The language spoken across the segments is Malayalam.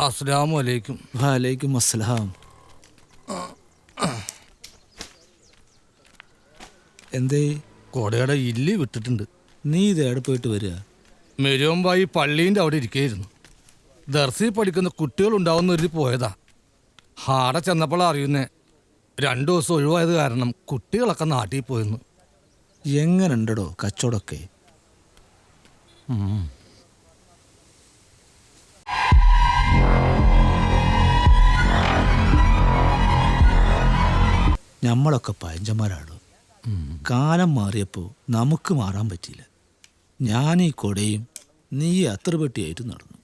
അസ്സലാമു അലൈക്കും. വലൈക്കും അസ്സലാം. എന്തേ? കോടയുടെ ഇല്ലി വിട്ടിട്ടുണ്ട്. നീ ഇതേടെ പോയിട്ട് വരിക? മെരുവമ്പായി പള്ളീൻ്റെ അവിടെ ഇരിക്കുകയായിരുന്നു. ദർസിൽ പഠിക്കുന്ന കുട്ടികളുണ്ടാവുന്ന ഒരു പോയതാ. ആടെ ചെന്നപ്പോൾ അറിയുന്നേ 2 ദിവസം ഒഴിവായത് കാരണം കുട്ടികളൊക്കെ നാട്ടിൽ പോയിരുന്നു. എങ്ങനെയുണ്ടോ കച്ചവടമൊക്കെ? നമ്മളൊക്കെ പഴഞ്ചന്മാരാണ്. കാലം മാറിയപ്പോൾ നമുക്ക് മാറാൻ പറ്റിയില്ല. ഞാൻ ഈ കൊടയും നീ അത്ര പെട്ടിയായിട്ട് നടന്നു.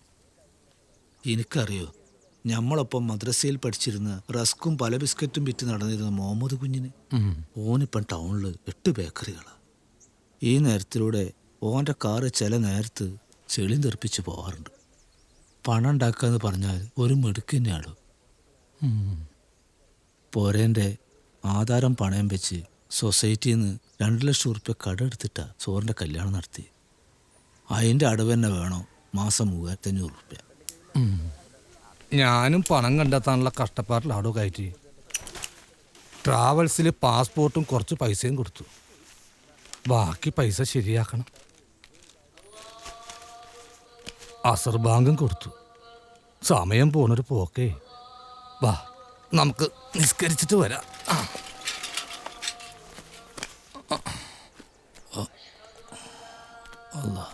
എനിക്കറിയോ, നമ്മളൊപ്പം മദ്രസയിൽ പഠിച്ചിരുന്ന റസ്കും പല ബിസ്ക്കറ്റും വിറ്റ് നടന്നിരുന്ന മുഹമ്മദ് കുഞ്ഞിന്. ഓനിപ്പം ടൗണിൽ 8 ബേക്കറികളാണ്. ഈ നേരത്തിലൂടെ ഓൻ്റെ കാറ് ചില നേരത്ത് ചെളി തെറിപ്പിച്ച് പോകാറുണ്ട്. പണം ഉണ്ടാക്കാന്ന് പറഞ്ഞാൽ ഒരു മിടുക്ക് തന്നെയാണോ. പോരേൻ്റെ ആധാരം പണയം വെച്ച് സൊസൈറ്റിയിൽ നിന്ന് 2 ലക്ഷം ഉറുപ്പ്യ കടമെടുത്തിട്ടാ ചോറിൻ്റെ കല്യാണം നടത്തി. അതിൻ്റെ അടവ് തന്നെ വേണോ മാസം 3500 ഉറുപ്പ്യ. ഞാനും പണം കണ്ടെത്താനുള്ള കഷ്ടപ്പാടിലാടോ കയറ്റി. ട്രാവൽസിൽ പാസ്പോർട്ടും കുറച്ച് പൈസയും കൊടുത്തു. ബാക്കി പൈസ ശരിയാക്കണം. അസർ ബാങ്കും കൊടുത്തു. സമയം പോണൊരു പോക്കേ. വാ, നമുക്ക് നിസ്കരിച്ചിട്ട് വരാം. അല്ലാ,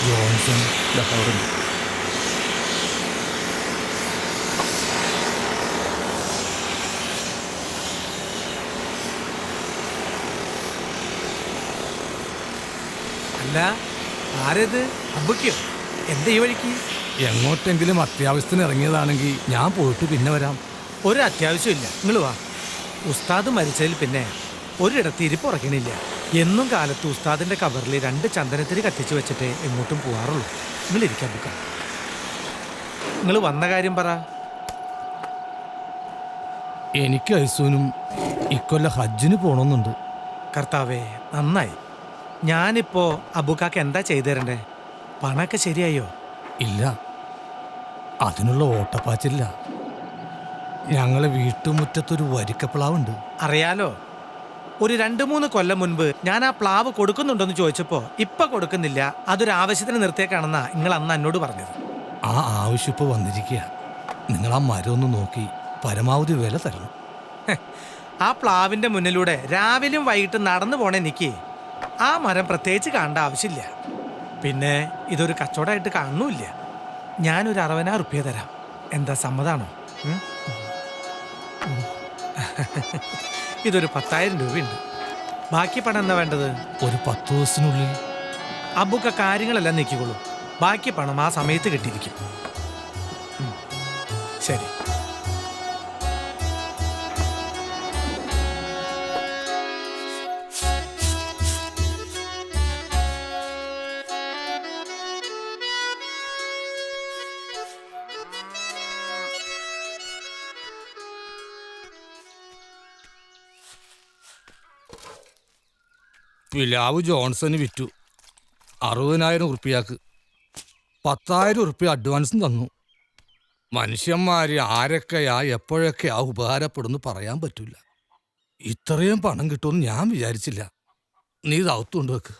ജോൺസൺ അവിടെ അല്ല, ആരത്? അബ്ബയ്ക്കോ? എന്താ ഈ വഴിക്ക്? എങ്ങോട്ടെങ്കിലും അത്യാവശ്യത്തിന് ഇറങ്ങിയതാണെങ്കിൽ ഞാൻ പോയിട്ട് പിന്നെ വരാം. ഒരു അത്യാവശ്യമില്ല, നിങ്ങൾ വാ. ഉസ്താദ് മരിച്ചതിൽ പിന്നെ ഒരിടത്ത് ഇരിപ്പുറക്കണില്ല. എന്നും കാലത്ത് ഉസ്താദിന്റെ കബറിൽ 2 ചന്ദനത്തിരി കത്തിച്ച് വെച്ചിട്ടേ എങ്ങോട്ടും പോവാറുള്ളൂ. നിങ്ങൾ ഇരിക്കാൻ ബുക്ക. നിങ്ങൾ വന്ന കാര്യം പറ. എനിക്ക് ഐസൂനും ഇക്കൊല്ലം ഹജ്ജിന് പോണമെന്നുണ്ട്. കർത്താവേ, നന്നായി. ഞാനിപ്പോ അബുക്കാക്ക് എന്താ ചെയ്തു തരണ്ടേ? പണമൊക്കെ ശരിയായോ? ഇല്ല, അതിനുള്ള ഓട്ടപ്പാച്ചില്ല. ഞങ്ങളെ വീട്ടുമുറ്റത്തൊരു വരിക്കപ്ലാവുണ്ട്. അറിയാലോ, ഒരു 2-3 കൊല്ലം മുൻപ് ഞാൻ ആ പ്ലാവ് കൊടുക്കുന്നുണ്ടോന്ന് ചോദിച്ചപ്പോ ഇപ്പൊ കൊടുക്കുന്നില്ല, അതൊരു ആവശ്യത്തിന് നിർത്തിയേക്കാണെന്നാ നിങ്ങൾ അന്ന് എന്നോട് പറഞ്ഞത്. ആ ആവശ്യം ഇപ്പോൾ വന്നിരിക്കുക. നിങ്ങൾ ആ മരം ഒന്ന് നോക്കി പരമാവധി വില തരണം. ആ പ്ലാവിന്റെ മുന്നിലൂടെ രാവിലെയും വൈകിട്ടും നടന്നു പോണ എനിക്ക് ആ മരം പ്രത്യേകിച്ച് കാണേണ്ട ആവശ്യമില്ല. പിന്നെ ഇതൊരു കച്ചവടമായിട്ട് കാണുന്നില്ല. ഞാനൊരു 60,000 ഉറുപ്പ്യ തരാം. എന്താ, സമ്മതാണോ? ഇതൊരു 10,000 രൂപയുണ്ട്. ബാക്കി പണം എന്താ വേണ്ടത്? ഒരു 10 ദിവസത്തിനുള്ളിൽ അബുക്ക കാര്യങ്ങളെല്ലാം നീക്കിക്കൊള്ളൂ. ബാക്കി പണം ആ സമയത്ത് കിട്ടിയിരിക്കും. ശരി. പിലാവ് ജോൺസന് വിറ്റു 60,000 ഉറുപ്പ്യക്ക്. 10,000 ഉറുപ്പ്യ അഡ്വാൻസും തന്നു. മനുഷ്യന്മാർ ആരൊക്കെയാ എപ്പോഴൊക്കെയാ ഉപകാരപ്പെടുന്നു പറയാൻ പറ്റില്ല. ഇത്രയും പണം കിട്ടുമെന്ന് ഞാൻ വിചാരിച്ചില്ല. നീ ഇത് അകത്തുകൊണ്ട് വെക്ക്.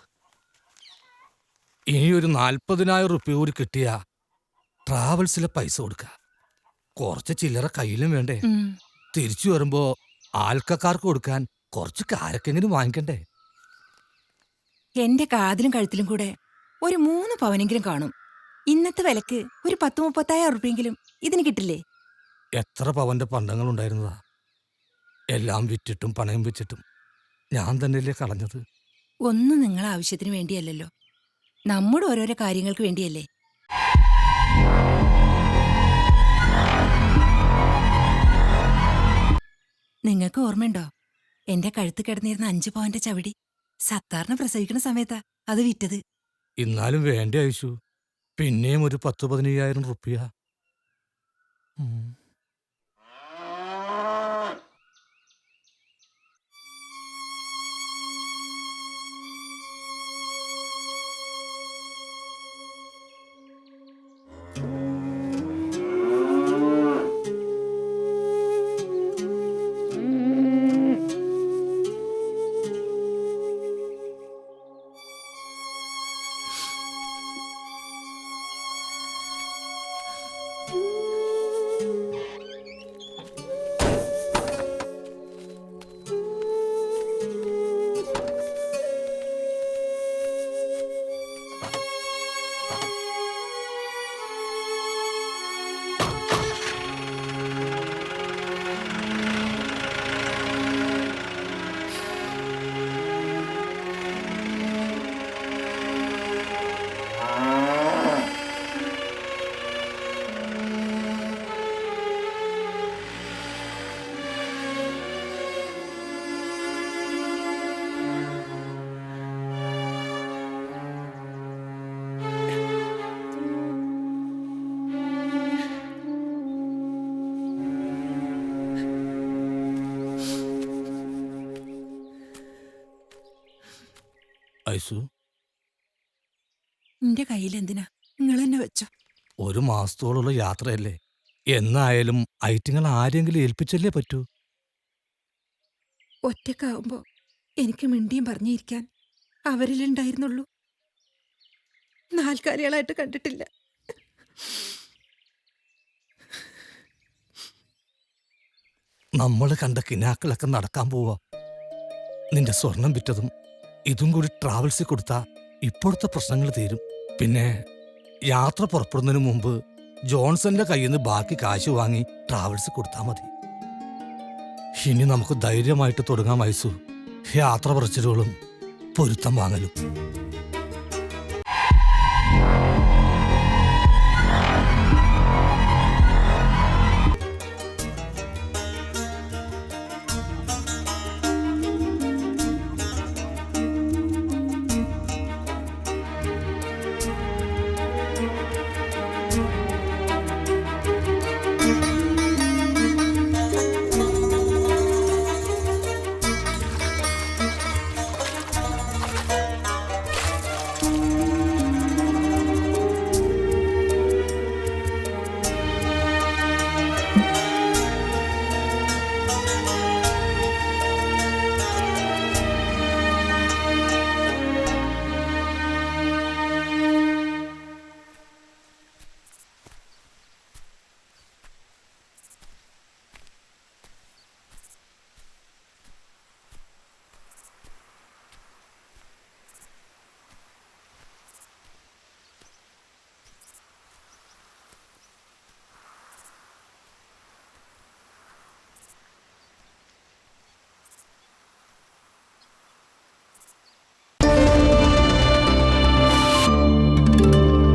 ഇനിയൊരു 40,000 ഉറുപ്പ്യ കൂടി കിട്ടിയാ ട്രാവൽസിലെ പൈസ കൊടുക്കുക. കുറച്ച് ചില്ലറ കയ്യിലും വേണ്ടേ? തിരിച്ചു വരുമ്പോ ആൾക്കാർക്ക് കൊടുക്കാൻ കുറച്ച് കാരക്കെങ്കിലും വാങ്ങിക്കണ്ടേ? എന്റെ കാതിലും കഴുത്തിലും കൂടെ ഒരു 3 പവനെങ്കിലും കാണും. ഇന്നത്തെ വിലക്ക് ഒരു 10-30,000 ഉറുപ്പ്യെങ്കിലും ഇതിന് കിട്ടില്ലേ? എത്ര പവന്റെ പണ്ടങ്ങൾ ഉണ്ടായിരുന്നതാ. എല്ലാം വിറ്റിട്ടും പണയം വെച്ചിട്ടും ഞാൻ തന്നെയല്ലേ കളഞ്ഞത്. ഒന്നും നിങ്ങളെ ആവശ്യത്തിന് വേണ്ടിയല്ലല്ലോ, നമ്മുടെ ഓരോരോ കാര്യങ്ങൾക്ക് വേണ്ടിയല്ലേ. നിങ്ങൾക്ക് ഓർമ്മയുണ്ടോ, എന്റെ കഴുത്ത് കിടന്നിരുന്ന 5 പവന്റെ ചവിടി സത്താറിനെ പ്രസവിക്കുന്ന സമയത്താ അത് വിറ്റത്. എന്നാലും വേണ്ടേ ഐശു, പിന്നെയും ഒരു 10-15,000 റുപ്യ. ഐസു, എന്റെ കയ്യിൽ എന്തിനാ, നിങ്ങൾ തന്നെ വെച്ചോ. ഒരു മാസത്തോളമുള്ള യാത്രയല്ലേ, എന്നായാലും ഐറ്റിങ്ങൾ ആരെങ്കിലും ഏൽപ്പിച്ചല്ലേ പറ്റൂ. ഒറ്റക്കാവുമ്പോ എനിക്ക് മിണ്ടിയും പറഞ്ഞിരിക്കാൻ അവരിലുണ്ടായിരുന്നുള്ളൂ. നാൽക്കാലികളായിട്ട് കണ്ടിട്ടില്ല. നമ്മൾ കണ്ട കിനാക്കളൊക്കെ നടക്കാൻ പോവാ. നിന്റെ സ്വർണം വിറ്റതും ഇതും കൂടി ട്രാവൽസിൽ കൊടുത്താ ഇപ്പോഴത്തെ പ്രശ്നങ്ങൾ തീരും. പിന്നെ യാത്ര പുറപ്പെടുന്നതിന് മുമ്പ് ജോൺസന്റെ കയ്യിൽ നിന്ന് ബാക്കി കാശ് വാങ്ങി ട്രാവൽസ് കൊടുത്താൽ മതി. ഇനി നമുക്ക് ധൈര്യമായിട്ട് തുടങ്ങാം ഐസു. യാത്ര പറച്ചിലുകളും പൊരുത്തം വാങ്ങലും.